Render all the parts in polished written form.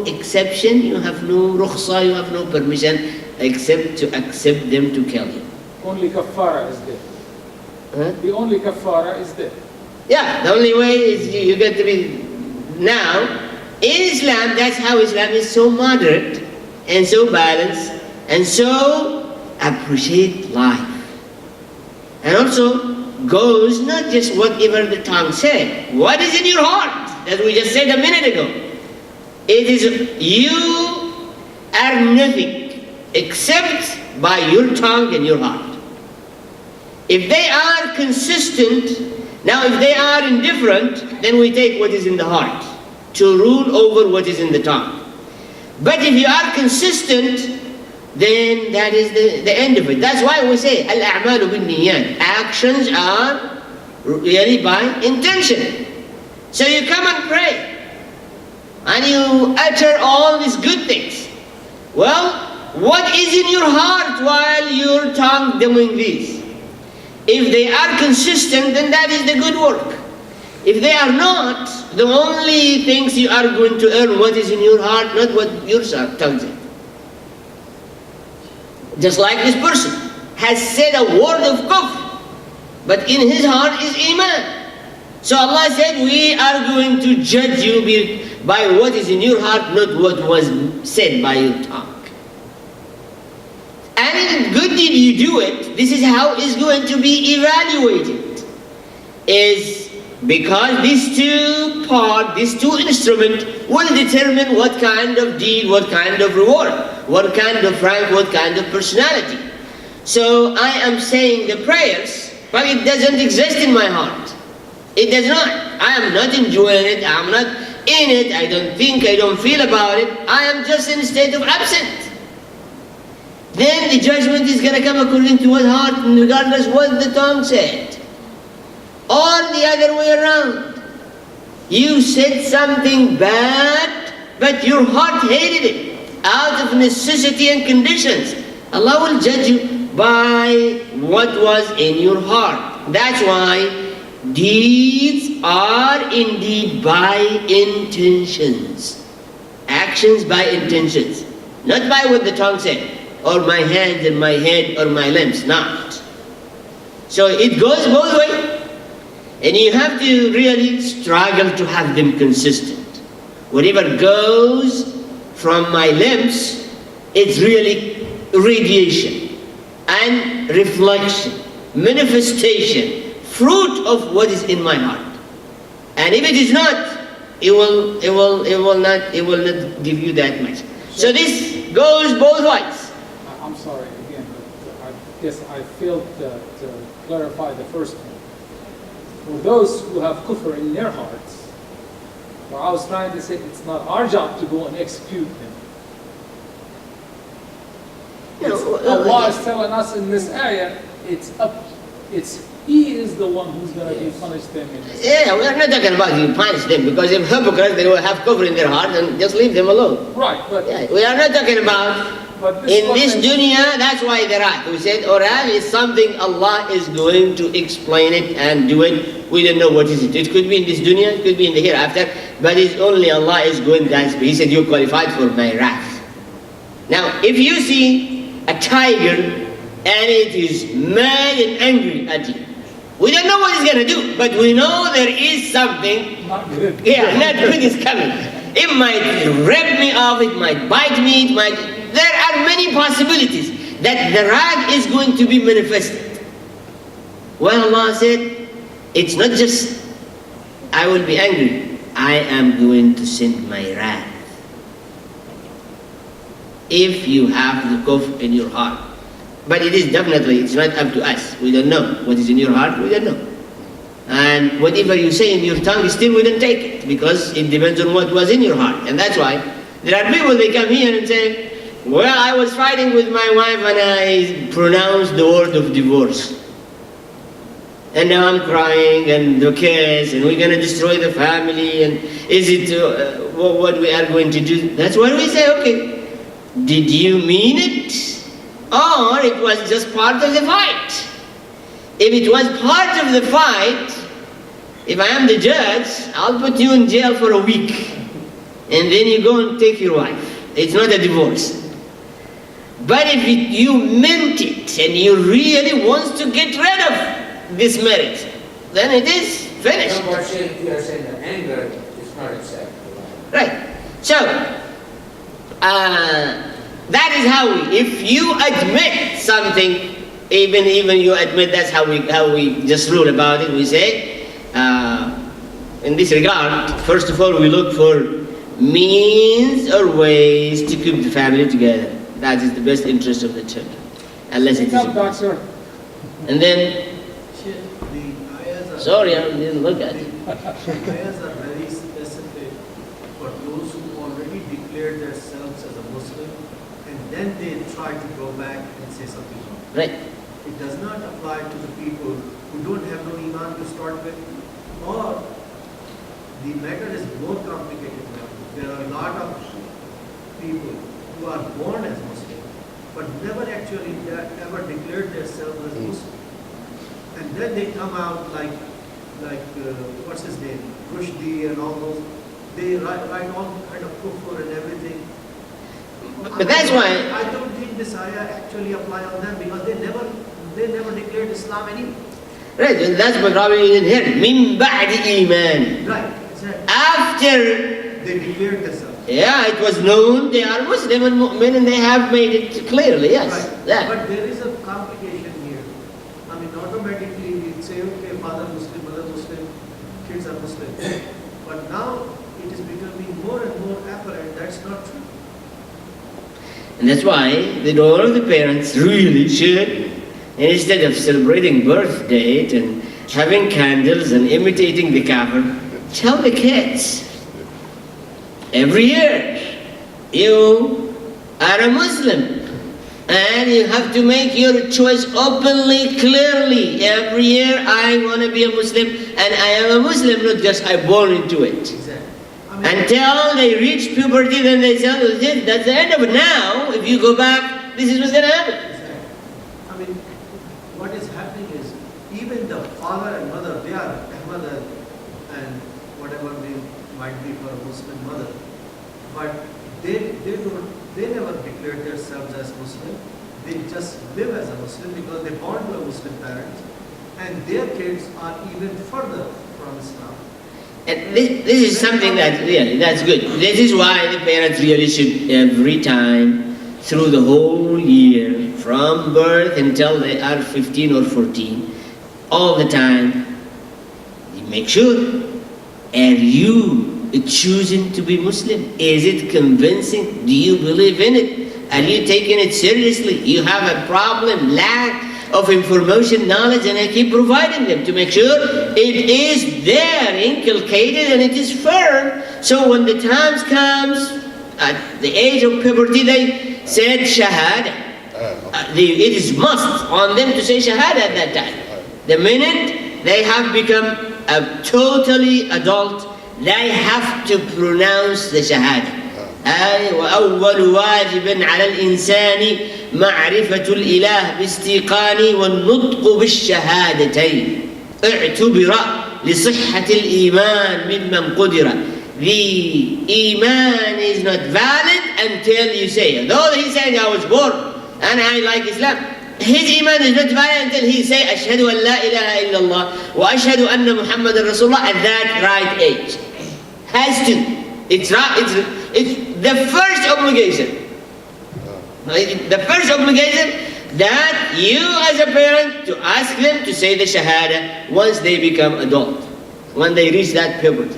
exception, you have no rukhsa, you have no permission except to accept them to kill you. Only kafara is there. Huh? The only kafara is there. Yeah, the only way is you get to be now. In Islam, that's how Islam is so moderate and so balanced and so appreciate life. And also goes not just whatever the tongue said, what is in your heart, as we just said a minute ago. It is you are nothing except by your tongue and your heart. If they are consistent, now if they are indifferent, then we take what is in the heart to rule over what is in the tongue. But if you are consistent, then that is the end of it. That's why we say, Al-a'malu bin-niyyat. Actions are really by intention. So you come and pray, and you utter all these good things. Well, what is in your heart while your tongue doing this? If they are consistent, then that is the good work. If they are not, the only things you are going to earn what is in your heart, not what your tongue says. Just like this person has said a word of kufr, but in his heart is iman. So Allah said, we are going to judge you by what is in your heart, not what was said by your tongue. And if good did you do it, this is how it's going to be evaluated. Is because these two parts, these two instruments will determine what kind of deed, what kind of reward, what kind of rank, what kind of personality. So I am saying the prayers, but it doesn't exist in my heart. It does not. I am not enjoying it, I am not in it, I don't think, I don't feel about it. I am just in a state of absent. Then the judgment is going to come according to what heart, regardless what the tongue said. Or the other way around. You said something bad, but your heart hated it out of necessity and conditions. Allah will judge you by what was in your heart. That's why deeds are indeed by intentions. Actions by intentions. Not by what the tongue said, or my hands and my head or my limbs, not. So it goes both ways. And you have to really struggle to have them consistent. Whatever goes from my limbs, it's really radiation and reflection, manifestation, fruit of what is in my heart. And if it is not, it will not give you that much. So this goes both ways. I'm sorry again, but I guess I failed to clarify the first one. For those who have kufr in their hearts, what I was trying to say, it's not our job to go and execute them. Allah is telling us in this ayah, He is the one who's going to be punished them in this. Yeah, we are not talking about you punish them, because if hypocrites, they will have kufr in their heart and just leave them alone. Right, but yeah, we are not talking about in this dunya. That's why the wrath. We said wrath is something Allah is going to explain it and do it. We don't know what is it. It could be in this dunya, it could be in the hereafter, but it's only Allah is going to answer. He said, you qualified for my wrath. Now, if you see a tiger and it is mad and angry at you, we don't know what it's going to do, but we know there is something not good. Yeah, not good is coming. It might rip me off, it might bite me, there are many possibilities that the wrath is going to be manifested. Well, Allah said, it's not just I will be angry, I am going to send my wrath. If you have the kufr in your heart. But it is definitely, it's not up to us. We don't know what is in your heart, we don't know. And whatever you say in your tongue, still we don't take it, because it depends on what was in your heart. And that's why there are people, they come here and say, well, I was fighting with my wife and I pronounced the word of divorce. And now I'm crying and the case, and we're going to destroy the family, and is it what we are going to do? That's what we say, okay, did you mean it? Or it was just part of the fight? If it was part of the fight, if I am the judge, I'll put you in jail for a week. and then you go and take your wife. It's not a divorce. But if you meant it and you really want to get rid of this marriage, then it is finished. No, but you are saying that anger is not acceptable. Right. So, that is how if you admit something, even you admit, that's how we just rule about it. We say, in this regard, first of all, we look for means or ways to keep the family together. That is the best interest of the children, unless it is impossible. And then, sorry, I didn't look at it. The ayahs are very specific for those who already declared themselves as a Muslim, and then they try to go back and say something wrong. Right. It does not apply to the people who don't have no iman to start with, or the matter is more complicated now. There are a lot of people who are born as Muslim, but never actually ever declared themselves as Muslim. And then they come out like what's his name, Rushdie and all those. They write all kind of kufr and everything. But that's why I don't think this ayah actually apply on them, because they never declared Islam anyway. right, and that's what probably you didn't hear. Min ba'di iman. Right. Exactly. After, They declared themselves. yeah, it was known they are Muslim and mu'min, and they have made it clearly, yes. Right. That. But there is a complication here. I mean, automatically we say, okay, father Muslim, mother Muslim, kids are Muslim. But now it is becoming more and more apparent that's not true. And that's why the role of the parents really should, instead of celebrating birth date and having candles and imitating the kafir, tell the kids, every year you are a Muslim and you have to make your choice openly, clearly. Every year I want to be a Muslim, and I am a Muslim, not just I'm born into it. Exactly. I mean, Until they reach puberty, then they say, oh, that's the end of it. Now, if you go back, this is what's going to happen. exactly. I mean, what is happening is even the father and mother, they are Ahmad and whatever name might be for a Muslim mother, but they never declared themselves as Muslim. They just live as a Muslim because they born to a Muslim parents, and their kids are even further from Islam. And this is something that really, that's good. This is why the parents really should, every time, through the whole year, from birth until they are 15 or 14, all the time, you make sure, are you choosing to be Muslim? Is it convincing? Do you believe in it? Are you taking it seriously? You have a problem, lack of information, knowledge, and I keep providing them to make sure it is there, inculcated, and it is firm. So when the times comes, at the age of puberty, they said Shahada. It is must on them to say Shahada at that time. The minute they have become a totally adult, they have to pronounce the Shahada. وأول واجب على الإنسان معرفة الإله باستيقان والنطق بالشهادتين اعتبر لصحة الإيمان ممن قدر. The Iman is not valid until you say it. Though he's saying I was born and I like Islam, his Iman is not valid until he say أشهد أن لا إله إلا الله وأشهد أن محمد رسول الله at that right age. Has to. It's right. It's the first obligation. The first obligation that you as a parent to ask them to say the Shahada once they become adult, when they reach that puberty.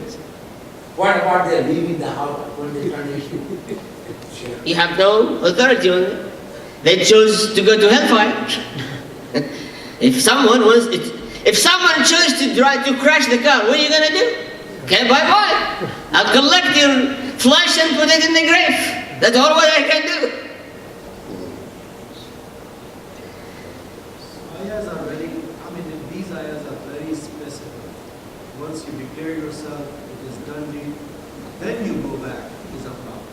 What about they leaving the house when they turn 18? You have no authority on them. They chose to go to hellfire. If someone chose to crash the car, what are you gonna do? Okay, bye-bye. I'll collect your flesh and put it in the grave. That's all what I can do. Ayahs are these ayahs are very specific. Once you declare yourself, it is done deal, then you go back, is a problem.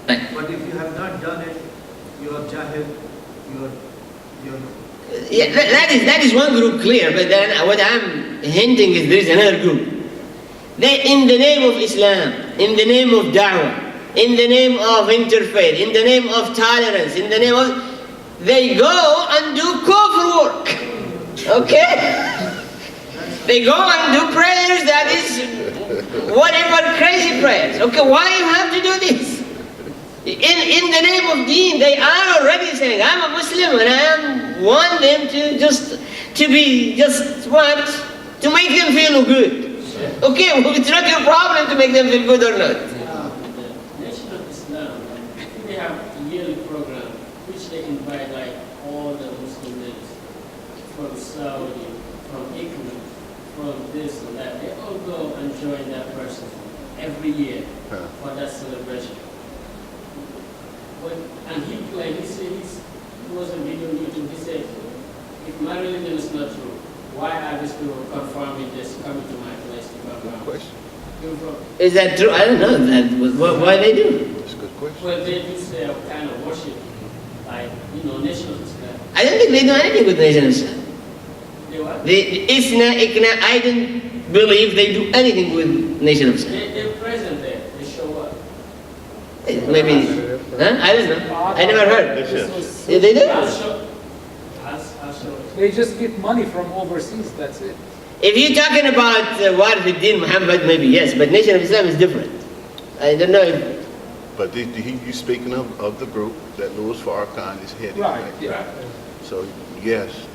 Right. But if you have not done it, you are jahil, you're Yeah, that is one group clear, but then what I'm hinting is there is another group. They, in the name of Islam, in the name of da'wah, in the name of interfaith, in the name of tolerance, in the name of, they go and do kufr work. Okay? They go and do prayers that is whatever crazy prayers. Okay, why you have to do this? In the name of deen, they are already saying, I'm a Muslim and I want them to be just what? To make them feel good. Okay, well, it's not your problem to make them feel good or not. The Nation of Islam, they have a yearly program which they invite like all the Muslim leaders from Saudi, from England, from this and that. They all go and join that person every year for that celebration. And he claimed, he said, he was on video on YouTube, he said, if my religion is not true, why are these people confirming this, coming to my place to confirm? Is that true? I don't know that. Why they do? That's a good question. Well, they do say a kind of worship, like, Nation of Islam. I don't think they do anything with Nation of Islam. They what? The Ikna, I don't believe they do anything with Nation of Islam. They're present there, they show up. Maybe, huh? I don't know. I never heard. They They do? I'll show. They just get money from overseas, that's it. If you're talking about Warith Muhammad, maybe yes, but Nation of Islam is different. I don't know if... But you speaking of the group that Louis Farrakhan is heading, Right, yeah. So yes,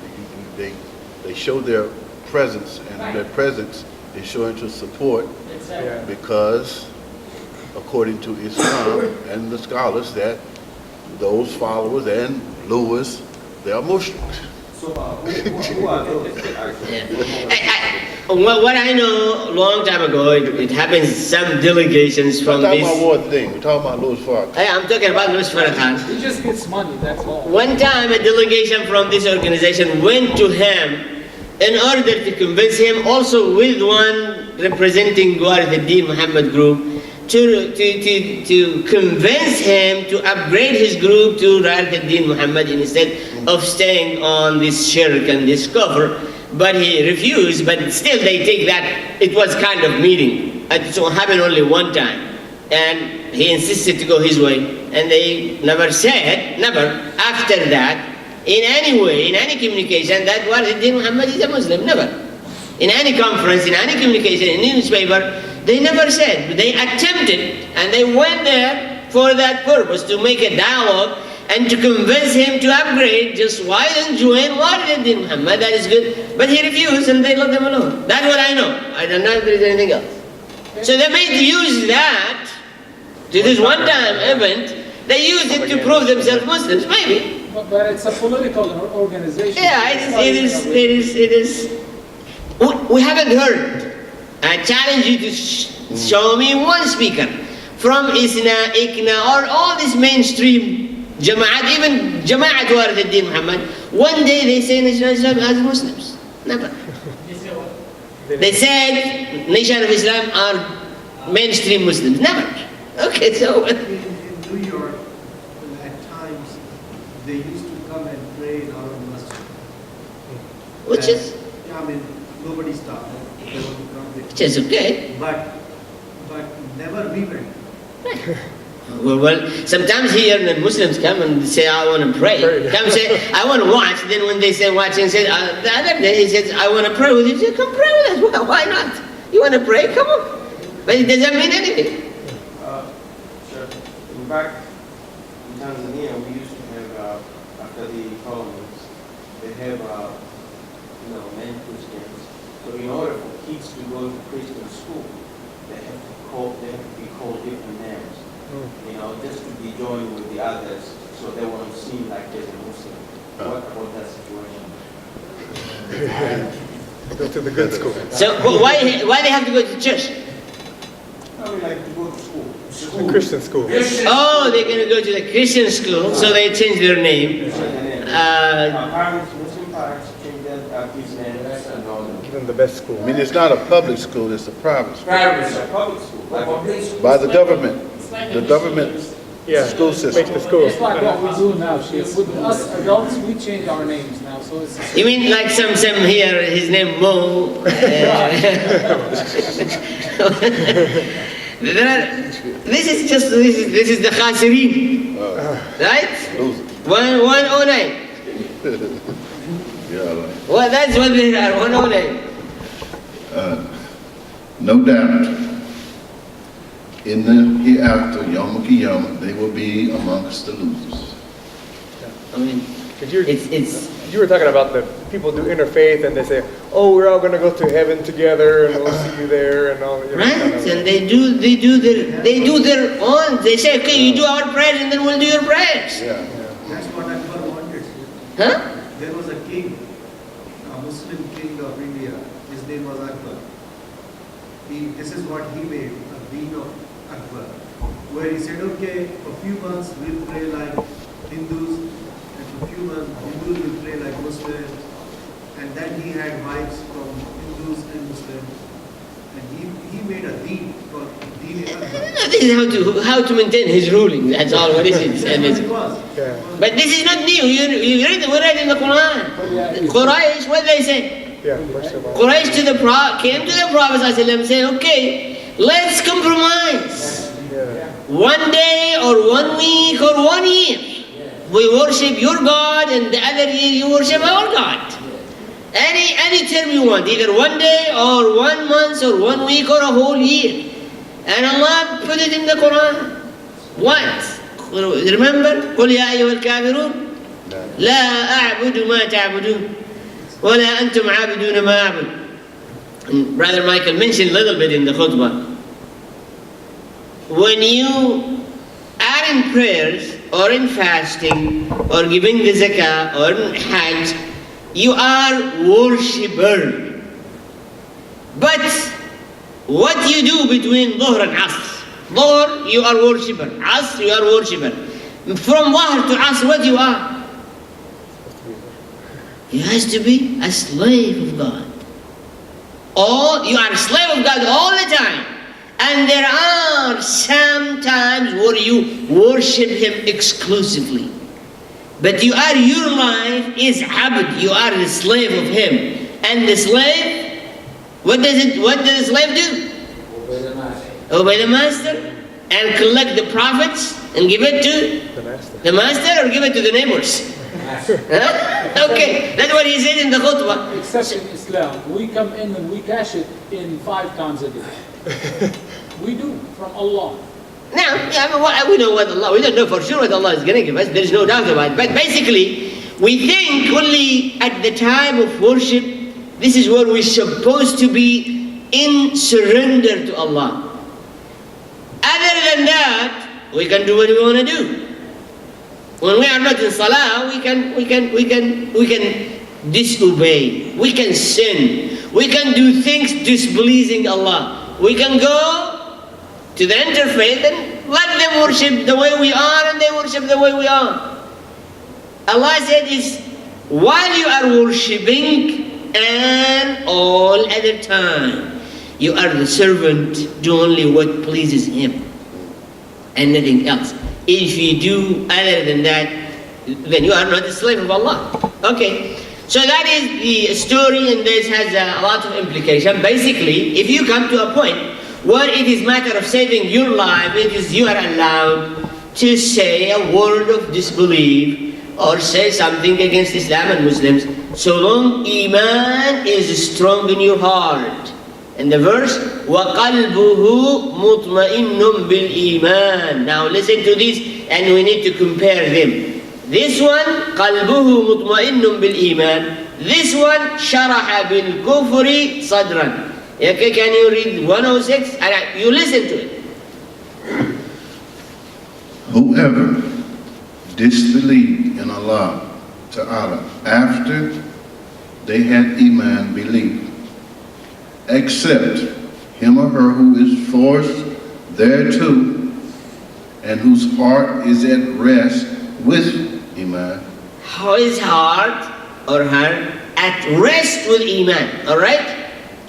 they show their presence, and their presence is showing to support Exactly. because, according to Islam and the scholars, that those followers and Louis, they are Muslims. So who are those actually? What I know, a long time ago, it happens, some delegations from We're talking this... about one thing. We're talking about Louis Farrakhan. I'm talking about Louis Farrakhan. He just gets money, that's all. One time a delegation from this organization went to him in order to convince him, also with one representing Warith Muhammad group, to convince him to upgrade his group to Warith Muhammad instead of staying on this shirk and this kufr. But he refused, but still they take that it was kind of meeting. It so happened only one time. And he insisted to go his way. And they never said, never, after that, in any way, in any communication, that Warith Muhammad is a Muslim, never. In any conference, in any communication, in any newspaper, they never said. They attempted, and they went there for that purpose, to make a dialogue and to convince him to upgrade. Just why don't join Warith Muhammad, that is good. But he refused, and they let him alone. That's what I know. I don't know if there is anything else. So they made use that, to this one-time event, they used it to prove themselves Muslims, maybe. But it's a political organization. Yeah, it is. We haven't heard. I challenge you to show me one speaker from Isna, Ikna, or all this mainstream Jama'at, even Jama'at Warith Muhammad. One day they say Nation of Islam as Muslims. Never. They said Nation of Islam are mainstream Muslims. Never. Okay, so... In New York, at times, they used to come and pray in our masjid. Which is... I mean, nobody stopped them. They want to come. Which is okay. But never we went. Well, sometimes here the Muslims come and say, I want to pray. Come say, I want to watch. Then when they say watch, and say, the other day he says, I want to pray with you. Say, come pray with us. Well, why not? You want to pray? Come on. But it doesn't mean anything. Sure. In fact, in Tanzania, we used to have, after the colonies, they have, men Christians. So in order for kids to go to Christian school, they have to be called different names. Just to be joined with the others, so they won't seem like they're a Muslim. What about that situation? Go to the good school. So why they have to go to church? I would like to go to school. A Christian school. Oh, they're going to go to the Christian school, so they change their name. Parents, Muslim parents, change their kids' names and all that. Give them the best school. I mean, it's not a public school; it's a private school It's a public school. by the government. The government Yeah, school system. make the school. It's like what we do now. With us adults, we change our names now. So it's You mean like some here, his name Mo? This is the khasirin, right? 109. Yeah, like, Well, that's what they are, 109. no doubt, in the hereafter, Yom Kippur, they will be amongst the losers. I mean, You were talking about the people do interfaith and they say, oh, we're all going to go to heaven together and we'll see you there and all. You know, right? kind of- And they do their own. They say, okay, you do our prayers and then we'll do your prayers. Yeah. That's what Akbar wanted. Huh? There was a king, a Muslim king of India. His name was Akbar. This is what he made, a deen of Akbar, where he said, okay, for a few months we'll pray like Hindus, and for a few months Hindus will pray like Muslims, and then he had wives from Hindus and Muslims, and he made a deen called Deen Akbar. This is how to maintain his ruling. That's all. What is it? And That's it's, what it was. Yeah. but this is not new. We read in the Quran. Quraysh, what they say? Yeah, much so much. Quraysh came to the Prophet ﷺ and said, okay, let's compromise. Yeah. One day or 1 week or 1 year, we worship your God, and the other year you worship our God. Any term you want, either 1 day or 1 month or 1 week or a whole year. And Allah put it in the Quran. What? Remember? قُلْ يَا أَيُّهَا الْكَافِرُونَ لَا أَعْبُدُ مَا تَعْبُدُونَ وَلَا أَنْتُمْ عَابِدُونَ مَا أَعْبُدُ. And Brother Michael mentioned a little bit in the khutbah. When you are in prayers or in fasting or giving the zakah or in hajj, you are worshipper. But what you do between Dhuhr and Asr? Dhuhr, you are worshipper. Asr, you are worshipper. From Dhuhr to Asr, what you are? You has to be a slave of God. Or you are a slave of God all the time. And there are some times where you worship Him exclusively. But your life is abd. You are the slave of Him. And the slave, what does the slave do? Obey the master. Obey the master and collect the profits and give it to the master or give it to the neighbors. Huh? Okay, that's what he said in the khutbah. Except in Islam, we come in and we cash it in 5 times a day. We do, from Allah. Now, we know what Allah, we don't know for sure what Allah is going to give us, there is no doubt about it. But basically, we think only at the time of worship, this is where we're supposed to be in surrender to Allah. Other than that, we can do what we want to do. When we are not in salah, we can disobey, we can sin, we can do things displeasing Allah. We can go to the interfaith and let them worship the way we are and they worship the way we are. Allah said is, while you are worshipping and all other time, you are the servant, do only what pleases Him and nothing else. If you do other than that, then you are not a slave of Allah. Okay, so that is the story, and this has a lot of implication. Basically, if you come to a point where it is matter of saving your life, it is you are allowed to say a word of disbelief or say something against Islam and Muslims, so long Iman is strong in your heart. And the verse, وَقَلْبُهُ مُطْمَئِنٌ بِالْإِيمَانِ. Now listen to this, and we need to compare them. This one, قَلْبُهُ مُطْمَئِنٌ بِالْإِيمَانِ. This one, شَرَحَ بِالْكُفْرِ صَدْرًا. Okay, can you read 106? And you listen to it. Whoever disbelieved in Allah Ta'ala after they had Iman, belief, except him or her who is forced thereto and whose heart is at rest with Iman. How is heart or her at rest with Iman? Alright?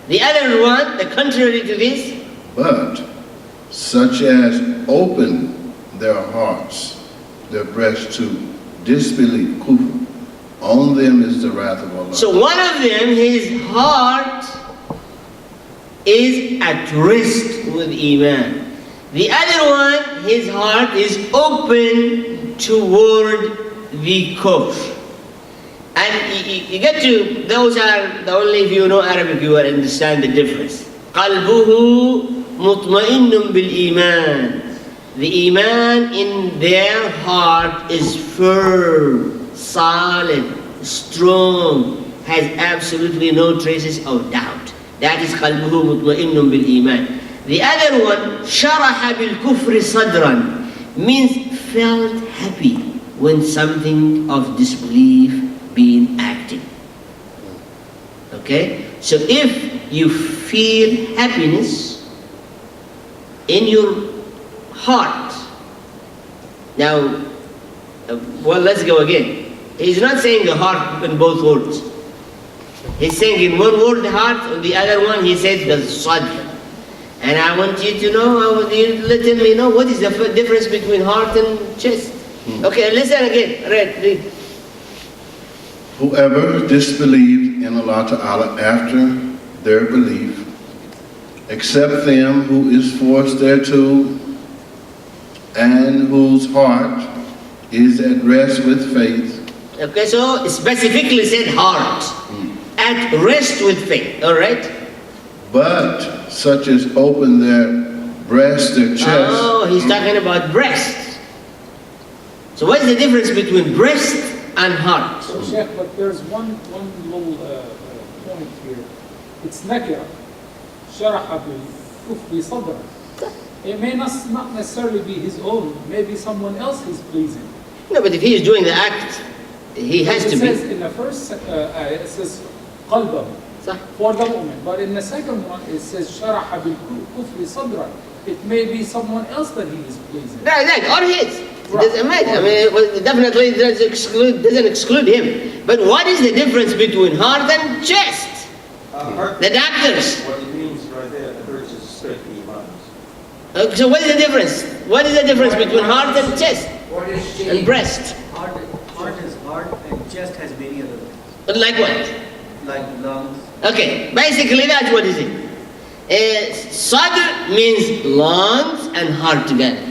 The other one, the contrary to this. But such as open their hearts, their breasts to disbelief, kufr, on them is the wrath of Allah. So one of them, his heart is at rest with Iman. The other one, his heart is open toward the kufr. And you get to, those are the only, if you know Arabic, you will understand the difference. قَلْبُهُ مُطْمَئِنٌ بِالْإِيمَانِ. The Iman in their heart is firm, solid, strong, has absolutely no traces of doubt. That is قَلْبُهُ مُطْمَئِنٌ بِالْإِيمَانِ. The other one, شَرَحَ بِالْكُفْرِ صَدْرًا, means felt happy when something of disbelief being acted. Okay? So if you feel happiness in your heart, now, well, let's go again. He's not saying the heart in both words. He's saying in one word the heart, on the other one he says the sadr. And I want you to know, let me know what is the difference between heart and chest. Okay, listen again. Read. Whoever disbelieved in Allah Ta'ala after their belief, except them who is forced thereto, and whose heart is at rest with faith. Okay, so specifically said heart. At rest with faith, alright? But such as open their breast, their chest. Oh, he's talking about breast. So what is the difference between breast and heart? So, Sheikh, but there's one little point here. It's nakira. Sharaha bil-kufri sadra. It may not necessarily be his own. Maybe someone else is pleasing. No, but if he is doing the act, he has to be. It says in the first ayah, it says qalbahu, for the moment. But in the second one, it says sharaha bil-kufri sadra. It may be someone else that he is pleasing. Right, or his. It doesn't matter. I mean, well, definitely doesn't exclude him. But what is the difference between heart and chest? The doctors. What it means right there, the verse is straight iman. So what is the difference? What is the difference between heart and chest What is she? and breast? Heart is heart and chest has many other things. Like what? Like lungs. Okay, basically that's what is it. Sadr means lungs and heart together.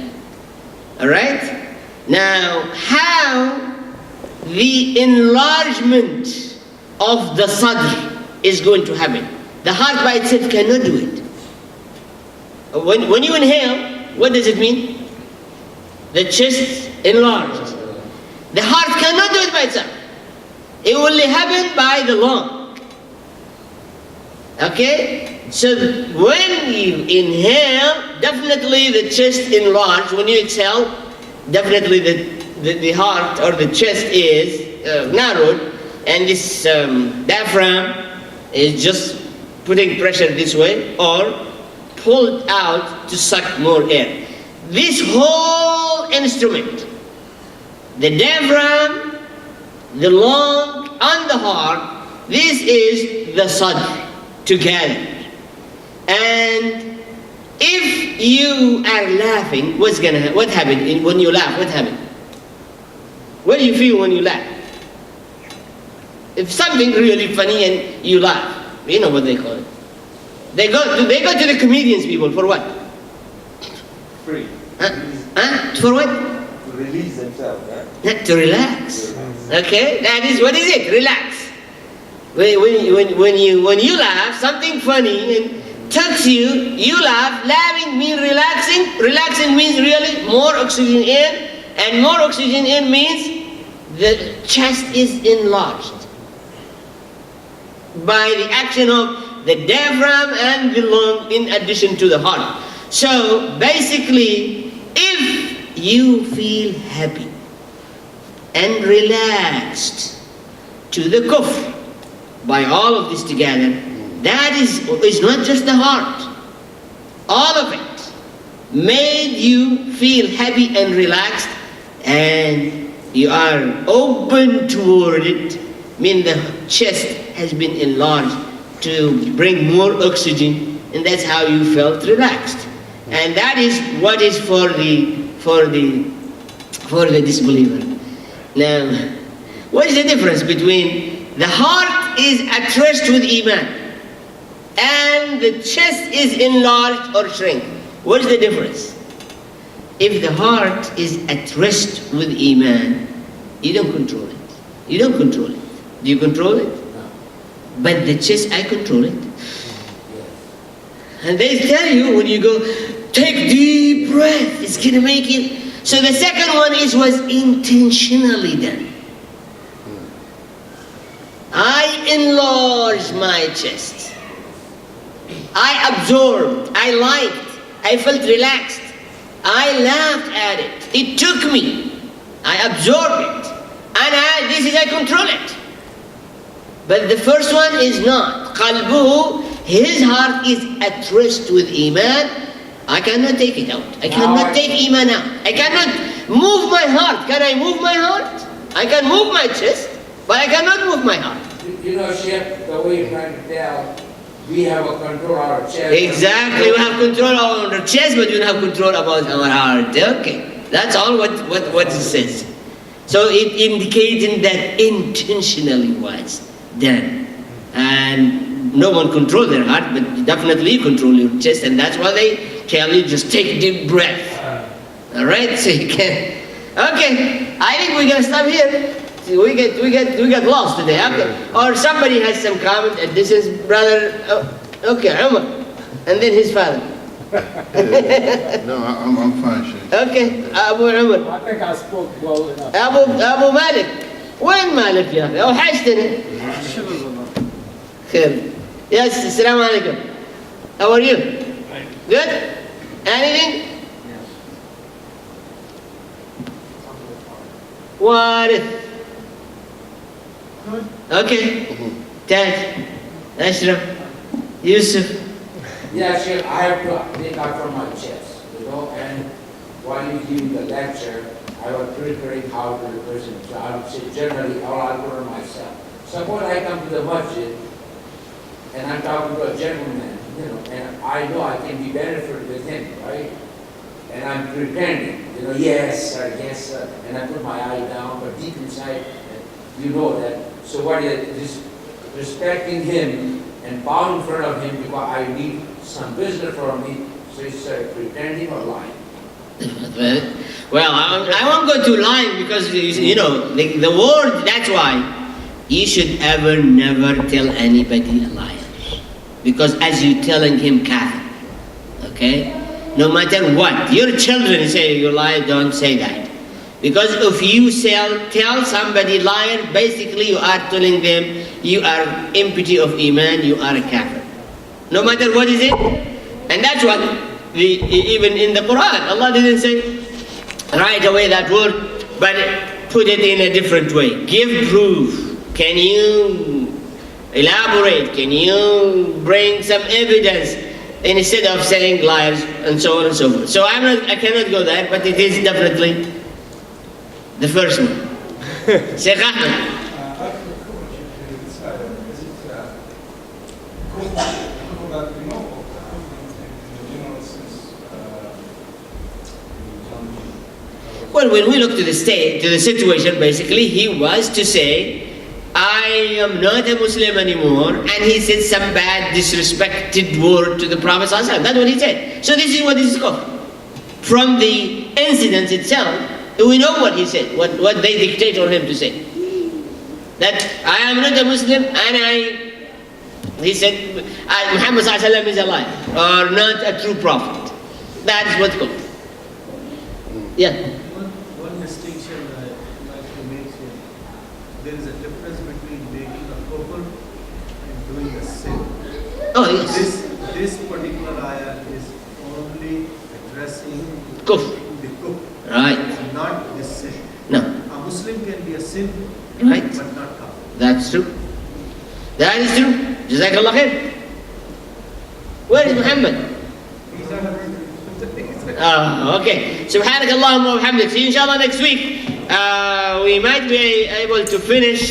Alright? Now, how the enlargement of the sadr is going to happen? The heart by itself cannot do it. When you inhale, what does it mean? The chest enlarged. The heart cannot do it by itself. It will only happen by the lung. Okay? So when you inhale, definitely the chest enlarged. When you exhale, definitely the heart or the chest is narrowed, and this diaphragm is just putting pressure this way or pulled out to suck more air. This whole instrument, the diaphragm, the lung, and the heart, this is the sadr together. And if you are laughing, what happened when you laugh? What happened? What do you feel when you laugh? If something really funny and you laugh, you know what they call it. They go to the comedians people for what? Free. For what? To release themselves, right? To relax. Okay, that is, what is it? Relax. When you laugh, something funny and touch you, you laugh. Laughing means relaxing. Relaxing means really more oxygen in, and more oxygen in means the chest is enlarged by the action of the diaphragm and the lung in addition to the heart. So basically, if you feel happy and relaxed to the kufr by all of this together, that is not just the heart. All of it made you feel happy and relaxed, and you are open toward it, mean the chest has been enlarged to bring more oxygen, and that's how you felt relaxed. And that is what is for the disbeliever. Now, what is the difference between the heart is at rest with Iman? and the chest is enlarged or shrink. What's the difference? If the heart is at rest with Iman, you don't control it. You don't control it. Do you control it? No. But the chest, I control it. Yes. And they tell you when you go, take deep breath, it's going to make it. So the second one was intentionally done. I enlarged my chest. I absorbed, I liked, I felt relaxed. I laughed at it. It took me. I absorbed it. And I control it. But the first one is not. Qalbuhu, his heart is at rest with Iman. I cannot take it out. I cannot take Iman out. I cannot move my heart. Can I move my heart? I can move my chest, but I cannot move my heart. You know, Sheikh, the way you're trying to tell, we have a control on our chest. Exactly, we have control over our chest, but we don't have control about our heart. Okay, that's all what it says. So it indicating that intentionally was done. And no one controls their heart, but definitely you control your chest, and that's why they tell you just take a deep breath. All right, so you can. Okay, I think we're gonna stop here. We get lost today. Okay. Or somebody has some comment, and this is brother. Okay, Umar, and then his father. No, I'm fine, Sheikh. Okay, Abu Umar. I think I spoke well enough. Abu Malik. وين مالك يا أخي؟ أوحشتني. خير. Yes, Assalamu alaikum. How are you? Good? Anything? Warith. Okay. Taj, Ashraf, Yusuf. Yeah, Sheikh, I have to take out from my chest, you know, and while you give the lecture, I was preparing how to the person. So I would say generally, or I'll put on myself. Suppose I come to the masjid, and I'm talking to a gentleman, you know, and I know I can be benefited with him, right? And I'm pretending, you know, yes, sir, yes, sir, and I put my eye down, but deep inside, you know that. So what is respecting him and bowing in front of him because I need some business from me, so it's pretending or lying. Well, I won't go to lying because, you know, the word, that's why you should ever never tell anybody a liar. Because as you're telling him kafir, okay? No matter what, your children say you lie, don't say that. Because if you tell somebody liar, basically you are telling them you are empty of iman, you are a kafir. No matter what is it. And that's what, even in the Quran, Allah didn't say right away that word, but put it in a different way. Give proof. Can you elaborate? Can you bring some evidence instead of saying liars and so on and so forth? So I cannot go there, but it is definitely the first one. Sheikh Ahmed. Well, when we look to the situation, basically, he was to say, I am not a Muslim anymore, and he said some bad, disrespected word to the Prophet ﷺ. That's what he said. So this is what this is called. From the incident itself, we know what he said, what they dictate on him to say. That I am not a Muslim, and he said, Muhammad ﷺ is a liar, or not a true prophet. That is what's called. Yeah. One distinction I'd like to make here. There is a difference between making a kufr and doing a sin. Oh, yes. This particular ayah is only addressing Kufr. the kufr, Right. not the sin. No. A Muslim can be a sin, Right. but not kafir. That's true. That is true. Jazakallah khair. Where is Muhammad? Okay. Subhanakallahumma wa bihamdik. See you inshallah next week. We might be able to finish